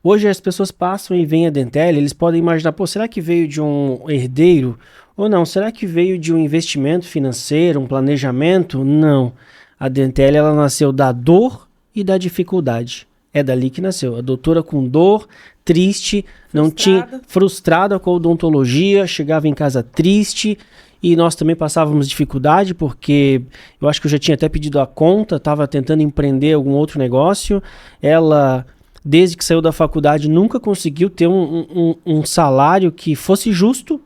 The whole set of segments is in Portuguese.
Hoje as pessoas passam e veem a Dentelli, eles podem imaginar, pô, será que veio de um herdeiro? Ou não, será que veio de um investimento financeiro, um planejamento? Não. A Dentelli, ela nasceu da dor e da dificuldade. É dali que nasceu. A doutora com dor, triste, não tinha frustrada com a odontologia, chegava em casa triste e nós também passávamos dificuldade porque eu acho que eu já tinha até pedido a conta, estava tentando empreender algum outro negócio. Ela, desde que saiu da faculdade, nunca conseguiu ter um salário que fosse justo.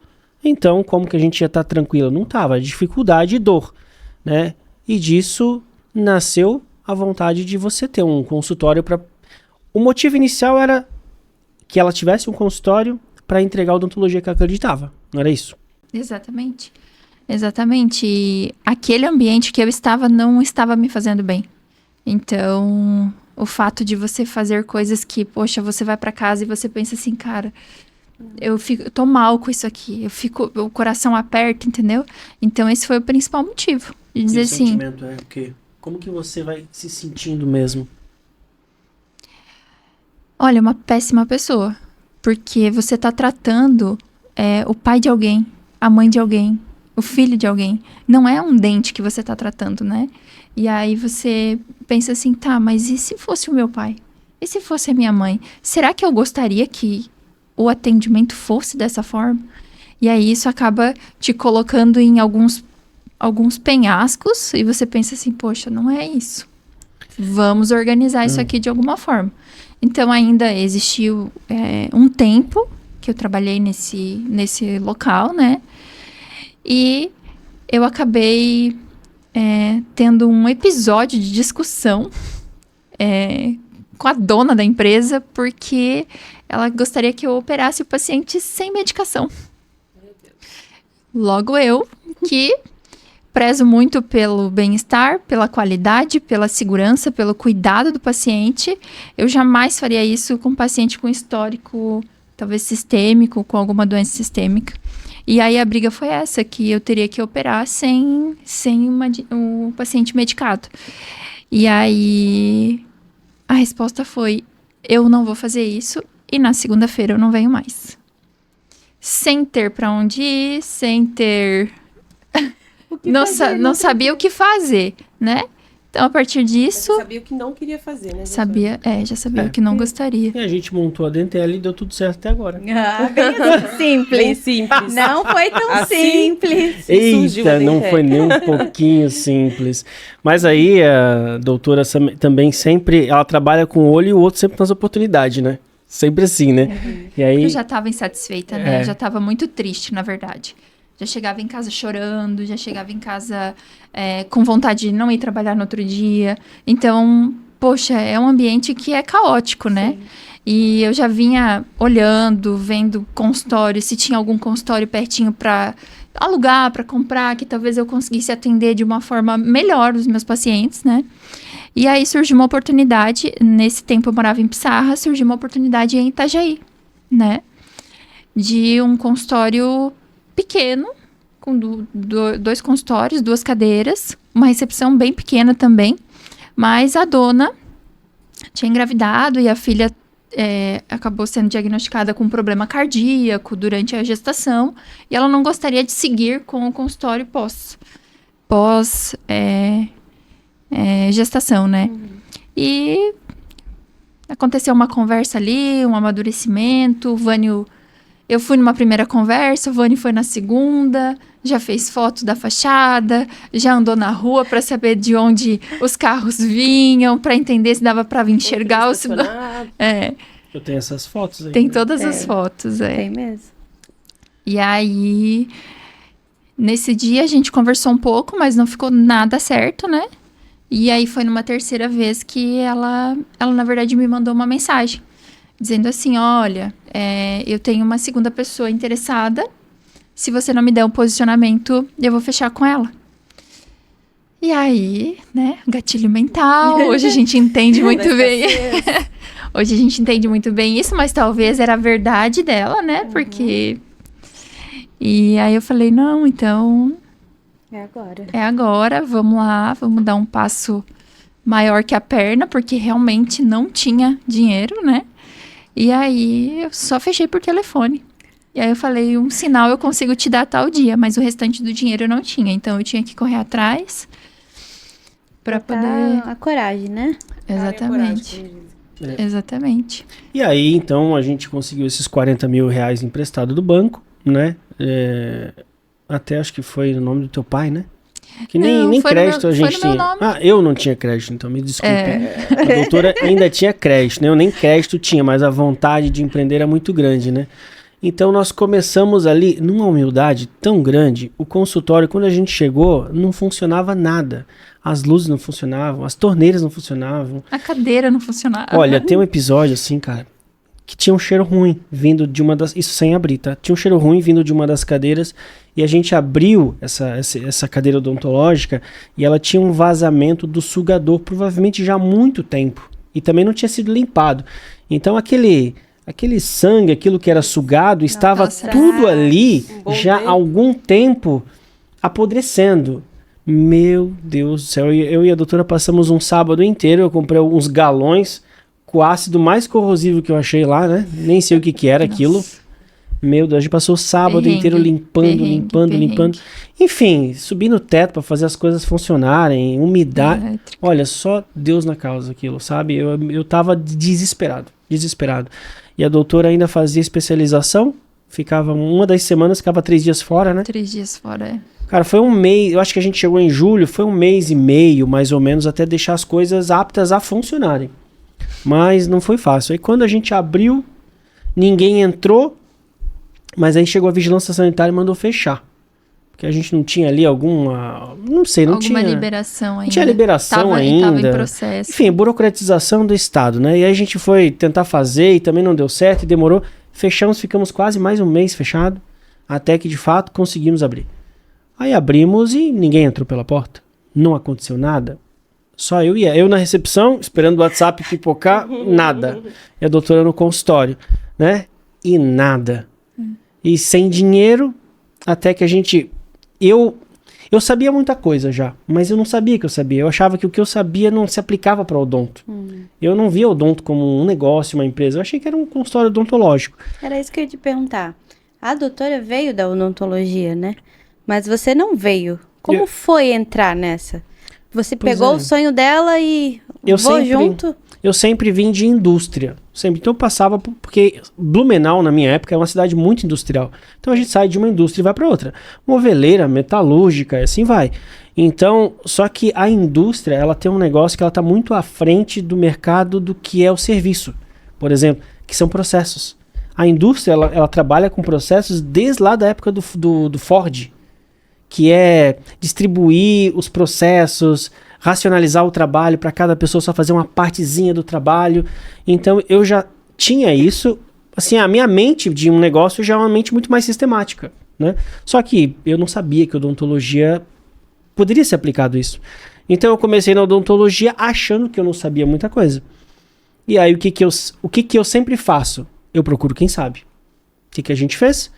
Então, como que a gente ia estar tranquilo? Não estava, dificuldade e dor, né? E disso nasceu a vontade de você ter um consultório para... O motivo inicial era que ela tivesse um consultório para entregar a odontologia que ela acreditava, não era isso? Exatamente. Exatamente. E aquele ambiente que eu estava não estava me fazendo bem. Então, o fato de você fazer coisas que, poxa, você vai para casa e você pensa assim, cara, eu tô mal com isso aqui. O coração aperta, entendeu? Então, esse foi o principal motivo. De dizer assim... O sentimento é o quê? Como que você vai se sentindo mesmo? Olha, uma péssima pessoa. Porque você tá tratando o pai de alguém, a mãe de alguém, o filho de alguém. Não é um dente que você tá tratando, né? E aí você pensa assim, tá, mas e se fosse o meu pai? E se fosse a minha mãe? Será que eu gostaria que o atendimento fosse dessa forma? E aí isso acaba te colocando em alguns penhascos e você pensa assim, poxa, não é isso. Vamos organizar isso aqui de alguma forma. Então, ainda existiu um tempo que eu trabalhei nesse local, né? E eu acabei tendo um episódio de discussão com a dona da empresa, porque ela gostaria que eu operasse o paciente sem medicação. Logo eu, que prezo muito pelo bem-estar, pela qualidade, pela segurança, pelo cuidado do paciente. Eu jamais faria isso com um paciente com histórico, talvez sistêmico, com alguma doença sistêmica. E aí a briga foi essa, que eu teria que operar sem um paciente medicado. E aí a resposta foi, eu não vou fazer isso e na segunda-feira eu não venho mais. Sem ter para onde ir, sem ter... Não sabia o que fazer, né? Então, a partir disso... Você sabia o que não queria fazer, né? Já sabia o que não gostaria. E a gente montou a Dentelli e deu tudo certo até agora. Bem simples. Bem simples. Não foi tão Assim, simples. Eita, não foi nem um pouquinho simples. Mas aí, a doutora também sempre... Ela trabalha com o olho e o outro sempre nas oportunidades, né? Sempre assim, né? E aí... Eu já estava insatisfeita, né? Eu já estava muito triste, na verdade. Já chegava em casa chorando, já chegava em casa com vontade de não ir trabalhar no outro dia. Então, poxa, é um ambiente que é caótico, né? Sim. E eu já vinha olhando, vendo consultório, se tinha algum consultório pertinho para alugar, para comprar, que talvez eu conseguisse atender de uma forma melhor os meus pacientes, né? E aí surgiu uma oportunidade, nesse tempo eu morava em Pissarra, surgiu uma oportunidade em Itajaí, né? De um consultório pequeno, com dois consultórios, 2 cadeiras, uma recepção bem pequena também, mas a dona tinha engravidado e a filha acabou sendo diagnosticada com um problema cardíaco durante a gestação e ela não gostaria de seguir com o consultório pós gestação, né? E aconteceu uma conversa ali, um amadurecimento, o Vânio... Eu fui numa primeira conversa, o Vani foi na segunda, já fez foto da fachada, já andou na rua para saber de onde os carros vinham, para entender se dava para enxergar o... Eu tenho essas fotos aí. Tem todas as fotos, Tem mesmo. E aí, nesse dia a gente conversou um pouco, mas não ficou nada certo, né? E aí foi numa terceira vez que ela na verdade me mandou uma mensagem. Dizendo assim, olha, eu tenho uma segunda pessoa interessada, se você não me der um posicionamento, eu vou fechar com ela. E aí, né, gatilho mental, hoje a gente entende muito bem. Hoje a gente entende muito bem isso, mas talvez era a verdade dela, né, porque... E aí eu falei, não, então... É agora, vamos lá, vamos dar um passo maior que a perna, porque realmente não tinha dinheiro, né? E aí eu só fechei por telefone. E aí eu falei, um sinal eu consigo te dar tal dia, mas o restante do dinheiro eu não tinha. Então eu tinha que correr atrás pra poder... A coragem, né? Exatamente. Exatamente. E aí, então, a gente conseguiu esses 40 mil reais emprestado do banco, né? Até acho que foi no nome do teu pai, né? Que nem crédito a gente tinha. Ah, eu não tinha crédito, então me desculpe. A doutora ainda tinha crédito, né? Eu nem crédito tinha, mas a vontade de empreender era muito grande, né? Então nós começamos ali, numa humildade tão grande, o consultório, quando a gente chegou, não funcionava nada. As luzes não funcionavam, as torneiras não funcionavam. A cadeira não funcionava. Olha, tem um episódio assim, cara, que tinha um cheiro ruim vindo de uma das... Isso sem abrir, tá? Tinha um cheiro ruim vindo de uma das cadeiras e a gente abriu essa cadeira odontológica e ela tinha um vazamento do sugador, provavelmente já há muito tempo. E também não tinha sido limpado. Então aquele sangue, aquilo que era sugado, estava tudo ali já há algum tempo apodrecendo. Meu Deus do céu, eu e a doutora passamos um sábado inteiro, eu comprei uns galões com o ácido mais corrosivo que eu achei lá, né? Nem sei o que era aquilo. Meu Deus, a gente passou o sábado inteiro limpando. Enfim, subi no teto para fazer as coisas funcionarem, umidade. Olha, só Deus na causa aquilo, sabe? Eu tava desesperado. E a doutora ainda fazia especialização, uma das semanas, ficava 3 dias fora, né? 3 dias fora, Cara, foi um mês, eu acho que a gente chegou em julho, foi 1 mês e meio, mais ou menos, até deixar as coisas aptas a funcionarem. Mas não foi fácil. Aí quando a gente abriu, ninguém entrou, mas aí chegou a vigilância sanitária e mandou fechar. Porque a gente não tinha ali alguma... Não sei, não tinha... Alguma liberação ainda. Não tinha liberação ainda. Tava em processo. Enfim, burocratização do Estado, né? E aí a gente foi tentar fazer e também não deu certo e demorou. Fechamos, ficamos quase mais 1 mês fechado, até que de fato conseguimos abrir. Aí abrimos e ninguém entrou pela porta. Não aconteceu nada. Só eu na recepção, esperando o WhatsApp pipocar, nada. E a doutora no consultório, né? E nada. E sem dinheiro, até que a gente... Eu sabia muita coisa já, mas eu não sabia que eu sabia. Eu achava que o que eu sabia não se aplicava para odonto. Eu não via odonto como um negócio, uma empresa. Eu achei que era um consultório odontológico. Era isso que eu ia te perguntar. A doutora veio da odontologia, né? Mas você não veio. Como foi entrar nessa? Você pegou o sonho dela e junto? Eu sempre vim de indústria. Sempre. Então eu passava porque Blumenau, na minha época, é uma cidade muito industrial. Então a gente sai de uma indústria e vai para outra. Moveleira, metalúrgica, e assim vai. Então, só que a indústria, ela tem um negócio que ela está muito à frente do mercado do que é o serviço. Por exemplo, que são processos. A indústria, ela trabalha com processos desde lá da época do Ford, que é distribuir os processos, racionalizar o trabalho para cada pessoa só fazer uma partezinha do trabalho. Então eu já tinha isso, assim, a minha mente de um negócio já é uma mente muito mais sistemática, né? Só que eu não sabia que odontologia poderia ser aplicado isso. Então eu comecei na odontologia achando que eu não sabia muita coisa. E aí o que eu sempre faço? Eu procuro quem sabe. O que a gente fez?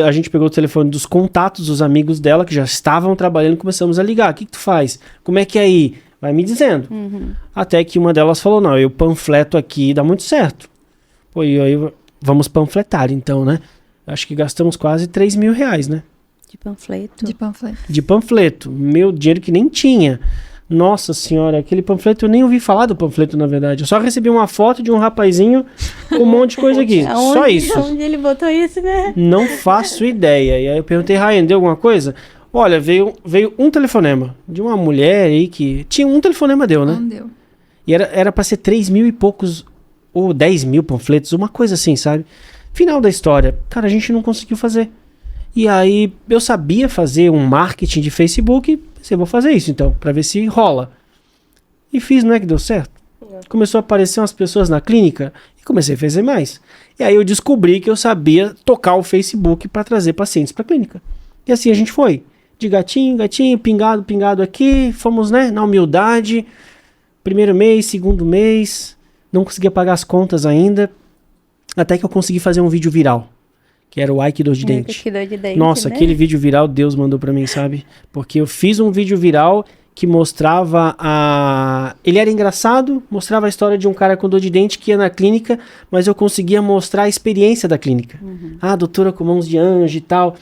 A gente pegou o telefone dos contatos dos amigos dela que já estavam trabalhando e começamos a ligar. O que tu faz? Como é que é aí? Vai me dizendo. Até que uma delas falou, não, eu panfleto aqui e dá muito certo. Pô, e aí vamos panfletar então, né? Acho que gastamos quase 3 mil reais, né? De panfleto. Meu dinheiro que nem tinha. Nossa senhora, aquele panfleto, eu nem ouvi falar do panfleto, na verdade. Eu só recebi uma foto de um rapazinho com um monte de coisa aqui. Só isso. Onde ele botou isso, né? Não faço ideia. E aí eu perguntei, Ryan, deu alguma coisa? Olha, veio um telefonema de uma mulher aí que... Tinha um telefonema, deu, né? Não deu. E era pra ser 3 mil e poucos, ou 10 mil panfletos, uma coisa assim, sabe? Final da história. Cara, a gente não conseguiu fazer. E aí eu sabia fazer um marketing de Facebook, pensei, vou fazer isso então, pra ver se rola. E fiz, não é que deu certo? Começou a aparecer umas pessoas na clínica e comecei a fazer mais. E aí eu descobri que eu sabia tocar o Facebook para trazer pacientes pra clínica. E assim a gente foi. De gatinho, pingado aqui, fomos, né, na humildade. 1º mês, 2º mês, não conseguia pagar as contas ainda, até que eu consegui fazer um vídeo viral. Que era o Ai Que Dor de Dente. Que dor de dente, Nossa, né? aquele vídeo viral Deus mandou pra mim, sabe? Porque eu fiz um vídeo viral que mostrava ele era engraçado, mostrava a história de um cara com dor de dente que ia na clínica, mas eu conseguia mostrar a experiência da clínica. A doutora com mãos de anjo e tal.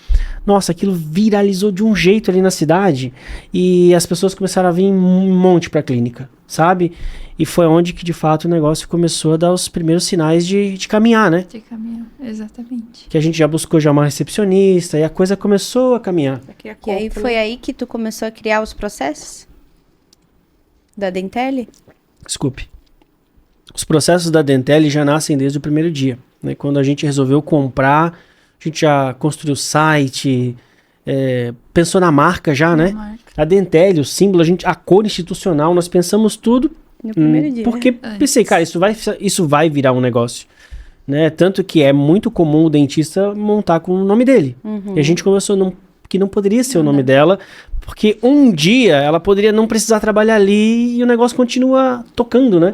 Nossa, aquilo viralizou de um jeito ali na cidade e as pessoas começaram a vir um monte pra clínica, sabe? E foi onde que de fato o negócio começou a dar os primeiros sinais de caminhar, né? De caminhar, exatamente. Que a gente já buscou já uma recepcionista e a coisa começou a caminhar. E aí foi aí que tu começou a criar os processos? Da Dentelli? Desculpe. Os processos da Dentelli já nascem desde o primeiro dia, né? Quando a gente resolveu comprar, a gente já construiu o site, pensou na marca já, né? A Dentelli, o símbolo, a cor institucional, nós pensamos tudo no primeiro dia. Porque pensei, cara, isso vai virar um negócio, né? Tanto que é muito comum o dentista montar com o nome dele. E a gente começou que não poderia ser o nome dela, porque um dia ela poderia não precisar trabalhar ali e o negócio continua tocando, né?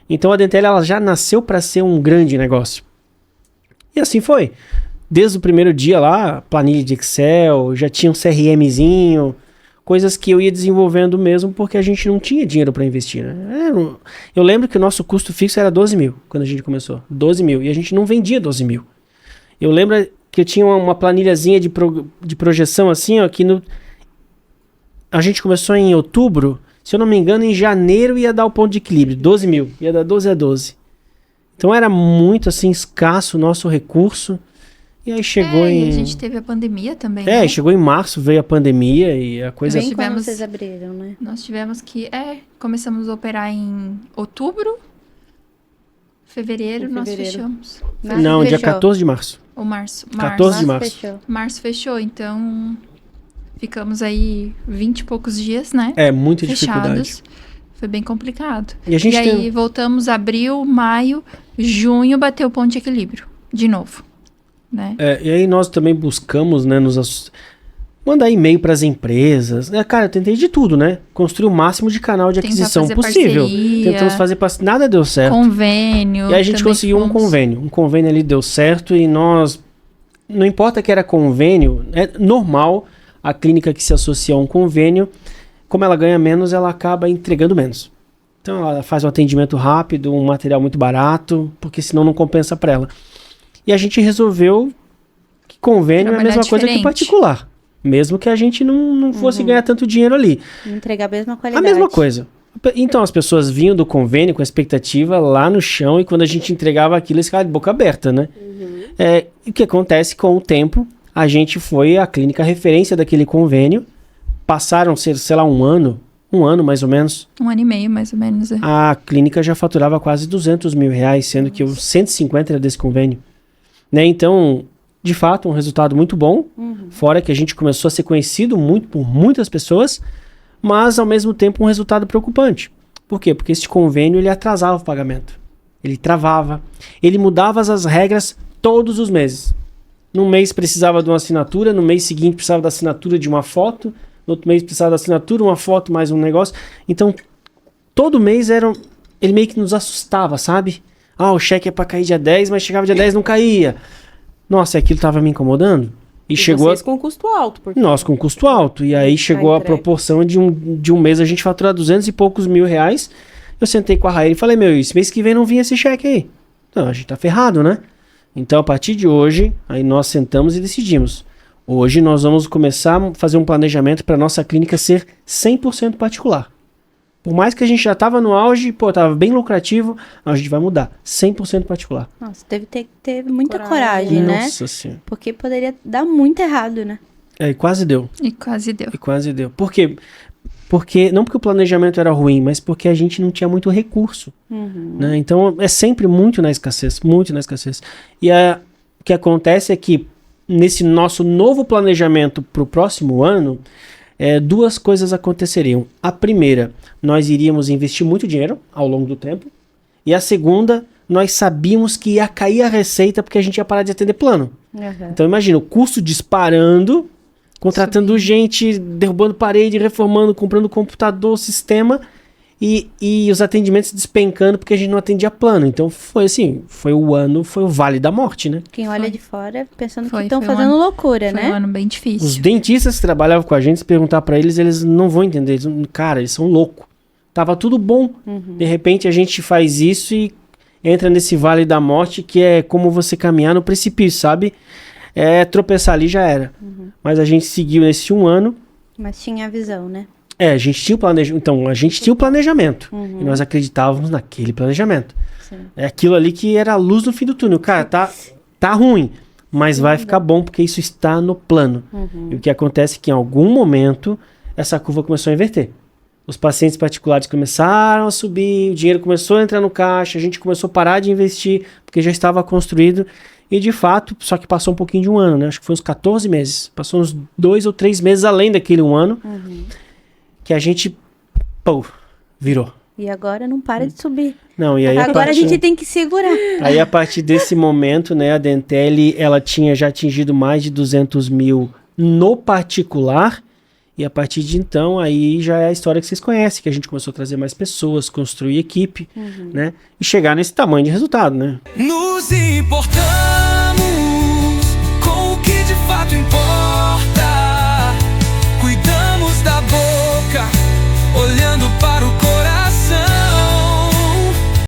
Então a Dentelli, ela já nasceu para ser um grande negócio. E assim foi. Desde o primeiro dia lá, planilha de Excel, já tinha um CRMzinho, coisas que eu ia desenvolvendo mesmo porque a gente não tinha dinheiro para investir, né? Eu lembro que o nosso custo fixo era 12 mil quando a gente começou. 12 mil. E a gente não vendia 12 mil. Eu lembro que eu tinha uma planilhazinha de projeção assim, ó, que a gente começou em outubro, se eu não me engano, em janeiro ia dar o ponto de equilíbrio, 12 mil, ia dar 12 a 12. Então era muito assim escasso o nosso recurso. E aí chegou e a gente teve a pandemia também, né? Chegou em março, veio a pandemia e a coisa... Bem quando vocês abriram, né? Nós tivemos que... começamos a operar em outubro, fevereiro nós fechamos. Não, dia 14 de março. Ou março. 14 de março. Fechou. Março fechou, então ficamos aí 20 e poucos dias, né? Muita dificuldade. Fechados. Foi bem complicado. E aí voltamos abril, maio, junho, bateu o ponto de equilíbrio, de novo. Né? E aí nós também buscamos, né, mandar e-mail para as empresas. Cara, eu tentei de tudo, né? Construir o máximo de canal de aquisição possível. Parceria, tentamos fazer parceria, nada deu certo. Convênio. E aí a gente conseguiu um convênio. Um convênio ali deu certo e nós... Não importa que era convênio, é normal a clínica que se associa a um convênio, como ela ganha menos, ela acaba entregando menos. Então ela faz um atendimento rápido, um material muito barato, porque senão não compensa para ela. E a gente resolveu que convênio é a mesma coisa que particular. Mesmo que a gente não fosse ganhar tanto dinheiro ali. Entregar a mesma qualidade. A mesma coisa. Então as pessoas vinham do convênio com a expectativa lá no chão e quando a gente entregava aquilo, eles ficavam de boca aberta, né? O que acontece com o tempo, a gente foi a clínica referência daquele convênio. Passaram, sei lá, um ano mais ou menos. 1 ano e meio, mais ou menos. A clínica já faturava quase 200 mil reais, sendo que os 150 era desse convênio. Né? Então, de fato, um resultado muito bom, fora que a gente começou a ser conhecido por muitas pessoas, mas ao mesmo tempo um resultado preocupante. Por quê? Porque esse convênio ele atrasava o pagamento, ele travava, ele mudava as regras todos os meses. Num mês precisava de uma assinatura, no mês seguinte precisava da assinatura de uma foto, no outro mês precisava da assinatura, uma foto, mais um negócio. Então, todo mês ele meio que nos assustava, sabe? O cheque é pra cair dia 10, mas chegava dia 10 e não caía. Nossa, aquilo tava me incomodando. E chegou vocês com custo alto. Porque... Nós com custo alto. E aí chegou a proporção de um mês a gente faturar 200 e poucos mil reais. Eu sentei com a Raíra e falei, esse mês que vem não vinha esse cheque aí. Não, a gente tá ferrado, né? Então, a partir de hoje, aí nós sentamos e decidimos. Hoje nós vamos começar a fazer um planejamento para nossa clínica ser 100% particular. Por mais que a gente já estava no auge, estava bem lucrativo, a gente vai mudar. 100% particular. Nossa, teve muita coragem, né? Nossa Senhora. Porque poderia dar muito errado, né? E quase deu. E quase deu. Por quê? Não porque o planejamento era ruim, mas porque a gente não tinha muito recurso. Né? Então, é sempre muito na escassez. E o que acontece é que, nesse nosso novo planejamento para o próximo ano, duas coisas aconteceriam. A primeira, nós iríamos investir muito dinheiro ao longo do tempo. E a segunda, nós sabíamos que ia cair a receita porque a gente ia parar de atender plano. Então imagina, o custo disparando, contratando gente, derrubando parede, reformando, comprando computador, sistema. e os atendimentos despencando porque a gente não atendia plano. Então foi assim, foi o vale da morte, né? Quem olha de fora pensando que estão fazendo loucura, né? Foi um ano bem difícil. Os dentistas que trabalhavam com a gente, se perguntar pra eles, eles não vão entender. Cara, eles são loucos. Tava tudo bom. De repente a gente faz isso e entra nesse vale da morte que é como você caminhar no precipício, sabe? Tropeçar ali já era. Mas a gente seguiu nesse 1 ano. Mas tinha a visão, né? A gente tinha o planejamento. Então, a gente tinha o planejamento. E nós acreditávamos naquele planejamento. Sim. É aquilo ali que era a luz no fim do túnel. Cara, tá ruim, mas vai ficar bom porque isso está no plano. E o que acontece é que em algum momento essa curva começou a inverter. Os pacientes particulares começaram a subir, o dinheiro começou a entrar no caixa, a gente começou a parar de investir porque já estava construído. E de fato, só que passou um pouquinho de 1 ano, né? Acho que foi uns 14 meses. Passou uns 2 ou 3 meses além daquele 1 ano. Que a gente, virou. E agora não para de subir. Não, e aí agora a gente tem que segurar. Aí a partir desse momento, né, a Dentel, ela tinha já atingido mais de 200 mil no particular. E a partir de então, aí já é a história que vocês conhecem, que a gente começou a trazer mais pessoas, construir equipe, né? E chegar nesse tamanho de resultado, né? Nos importamos